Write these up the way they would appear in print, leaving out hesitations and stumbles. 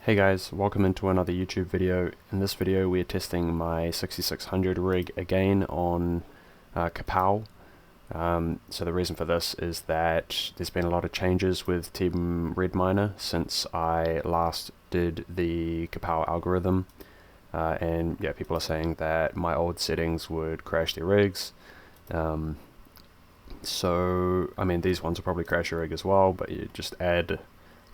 Hey guys, welcome into another YouTube video. In this video we're testing my 6600 rig again on Kapow. So the reason for this is that there's been a lot of changes with Team Red Miner since I last did the Kapow algorithm, and yeah, people are saying that my old settings would crash their rigs. So I mean, these ones will probably crash your rig as well, but you just add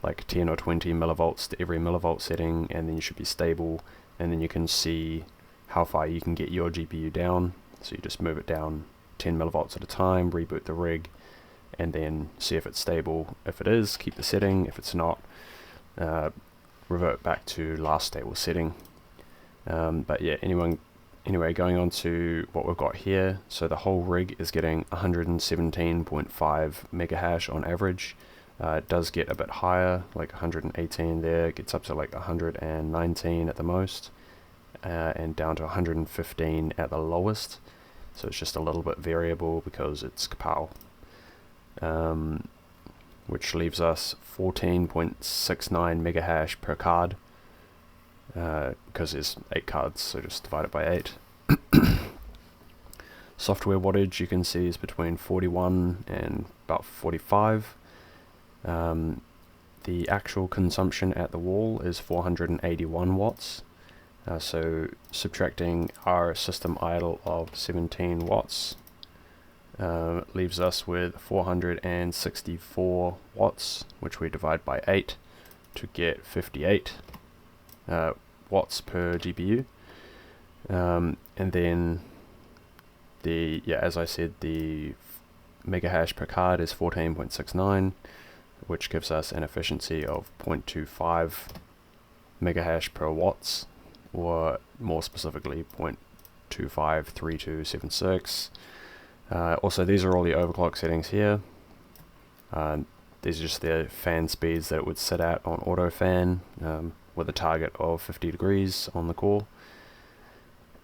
like 10 or 20 millivolts to every millivolt setting, and then you should be stable, and then you can see how far you can get your GPU down. So you just move it down 10 millivolts at a time, reboot the rig, and then see if it's stable. If it is, keep the setting. If it's not, revert back to last stable setting. But yeah, anyway, going on to what we've got here. So the whole rig is getting 117.5 mega hash on average. It does get a bit higher, like 118 there, it gets up to like 119 at the most, and down to 115 at the lowest. So it's just a little bit variable because it's Kapow. Which leaves us 14.69 mega hash per card, because there's 8 cards, so just divide it by 8. Software wattage you can see is between 41 and about 45. The actual consumption at the wall is 481 watts, so subtracting our system idle of 17 watts leaves us with 464 watts, which we divide by 8 to get 58 watts per GPU. And then as I said, the mega hash per card is 14.69, which gives us an efficiency of 0.25 mega hash per watts, or more specifically 0.253276. Also, these are all the overclock settings here. These are just the fan speeds that it would sit at on auto fan, with a target of 50 degrees on the core.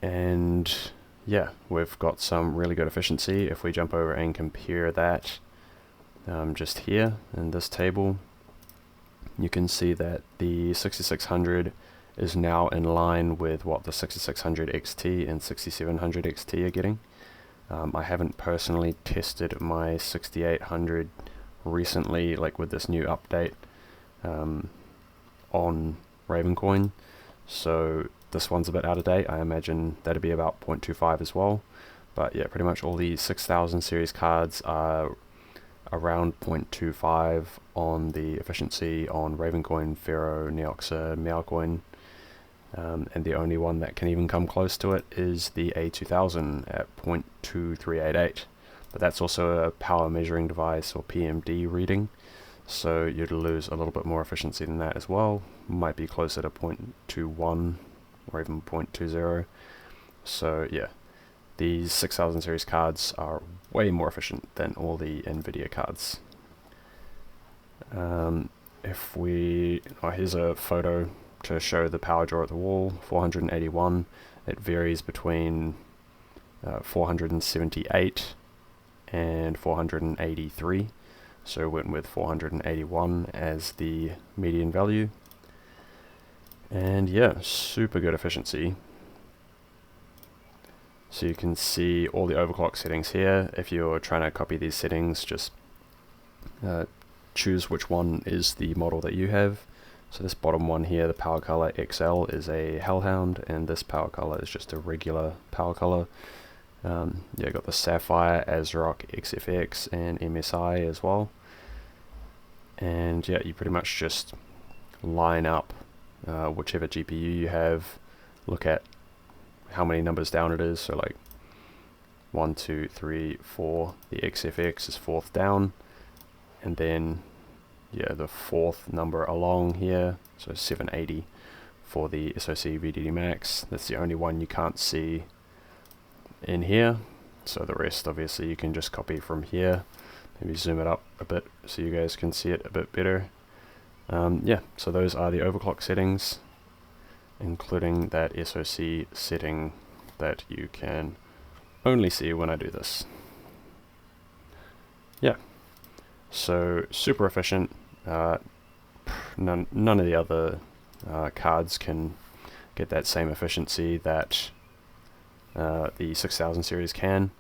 And yeah, we've got some really good efficiency. If we jump over and compare that, just here in this table, you can see that the 6600 is now in line with what the 6600 XT and 6700 XT are getting. I haven't personally tested my 6800 recently, like with this new update on Ravencoin, so this one's a bit out of date. I imagine that'd be about 0.25 as well. But yeah, pretty much all the 6000 series cards are around 0.25 on the efficiency on Ravencoin, Firo, Neoxa, Meowcoin, and the only one that can even come close to it is the A2000 at 0.2388, but that's also a power measuring device, or PMD reading, so you'd lose a little bit more efficiency than that as well. Might be closer to 0.21 or even 0.20. So yeah, these 6000 series cards are way more efficient than all the NVIDIA cards. Here's a photo to show the power draw at the wall. 481. It varies between 478 and 483. So went with 481 as the median value. And yeah, super good efficiency. So you can see all the overclock settings here. If you're trying to copy these settings, just choose which one is the model that you have. So this bottom one here, the power color XL, is a Hellhound, and this power color is just a regular power color. Yeah, got the Sapphire, ASRock, XFX, and MSI as well. And yeah, you pretty much just line up whichever GPU you have, look at how many numbers down it is, so like 1, 2, 3, 4, the XFX is 4th down, and then yeah, the 4th number along here, so 780 for the SoC VDD Max. That's the only one you can't see in here, so the rest obviously you can just copy from here. Maybe zoom it up a bit so you guys can see it a bit better. Yeah, so those are the overclock settings, including that SoC setting that you can only see when I do this. Yeah, so super efficient. None of the other cards can get that same efficiency that the 6000 series can,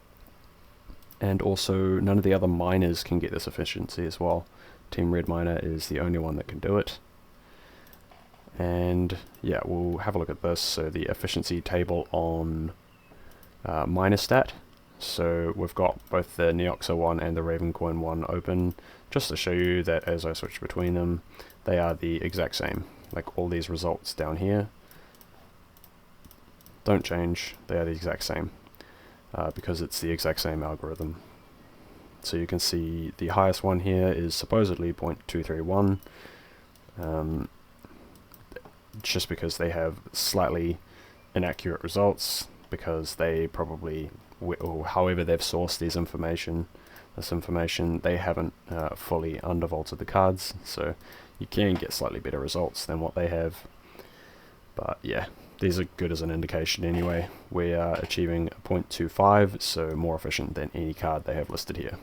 and also none of the other miners can get this efficiency as well. Team Red Miner is the only one that can do it. And yeah, we'll have a look at this. So the efficiency table on Minerstat. So we've got both the Neoxa one and the Ravencoin one open, just to show you that as I switch between them, they are the exact same. Like all these results down here don't change, they are the exact same, because it's the exact same algorithm. So you can see the highest one here is supposedly 0.231, just because they have slightly inaccurate results, because they probably, or however they've sourced this information, they haven't fully undervolted the cards, so you can get slightly better results than what they have. But yeah, these are good as an indication anyway. We are achieving 0.25, so more efficient than any card they have listed here.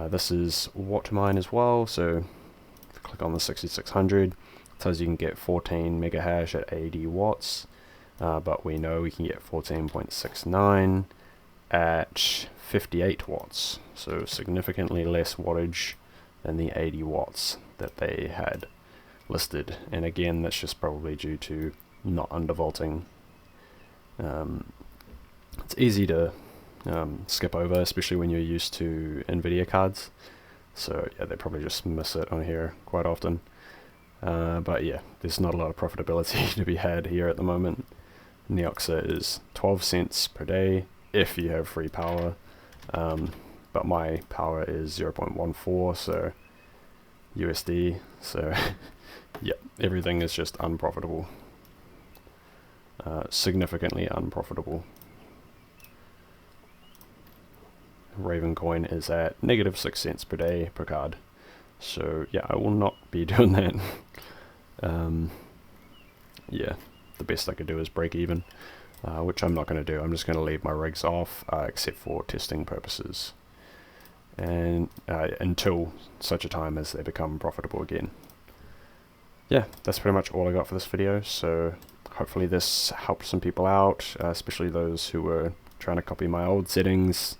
This is what to mine as well, so if you click on the 6600, it tells you can get 14 mega hash at 80 watts, but we know we can get 14.69 at 58 watts, so significantly less wattage than the 80 watts that they had listed. And again, that's just probably due to not undervolting. It's easy to skip over, especially when you're used to NVIDIA cards, so yeah, they probably just miss it on here quite often. But yeah, there's not a lot of profitability to be had here at the moment. Neoxa is 12 cents per day if you have free power, but my power is 0.14, so USD, so yeah, everything is just unprofitable, significantly unprofitable. Ravencoin is at negative 6 cents per day per card, so yeah, I will not be doing that. Yeah, the best I could do is break even, which I'm not going to do. I'm just going to leave my rigs off, except for testing purposes, and until such a time as they become profitable again. Yeah, that's pretty much all I got for this video, so hopefully this helped some people out, especially those who were trying to copy my old settings,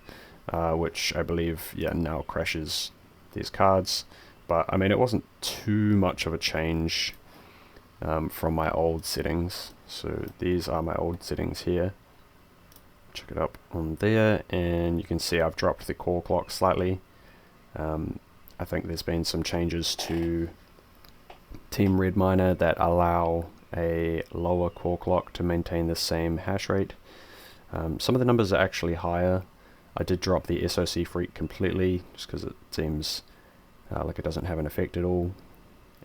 which I believe, yeah, now crashes these cards. But I mean, it wasn't too much of a change from my old settings. So these are my old settings here. Check it up on there, and you can see I've dropped the core clock slightly. I think there's been some changes to Team Red Miner that allow a lower core clock to maintain the same hash rate. Some of the numbers are actually higher. I did drop the SOC freak completely, just because it seems like it doesn't have an effect at all.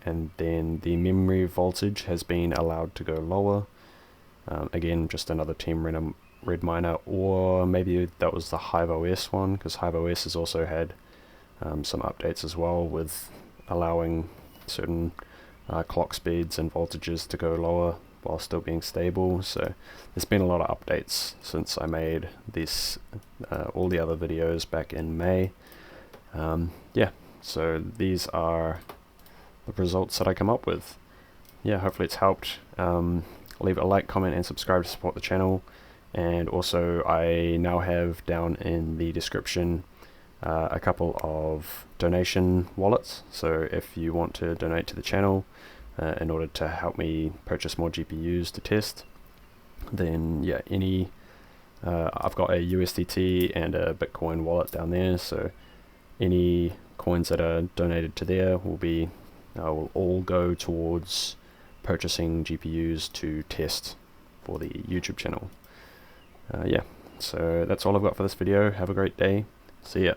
And then the memory voltage has been allowed to go lower. Again, just another Team Red Miner, or maybe that was the HiveOS one, because HiveOS has also had some updates as well, with allowing certain clock speeds and voltages to go lower while still being stable. So there's been a lot of updates since I made this, all the other videos back in May. Yeah, so these are the results that I come up with. Yeah, hopefully it's helped. Leave a like, comment, and subscribe to support the channel. And also, I now have down in the description a couple of donation wallets. So if you want to donate to the channel in order to help me purchase more GPUs to test, then yeah, I've got a USDT and a Bitcoin wallet down there. So any coins that are donated to there will all go towards purchasing GPUs to test for the YouTube channel. Yeah, so that's all I've got for this video. Have a great day. See ya.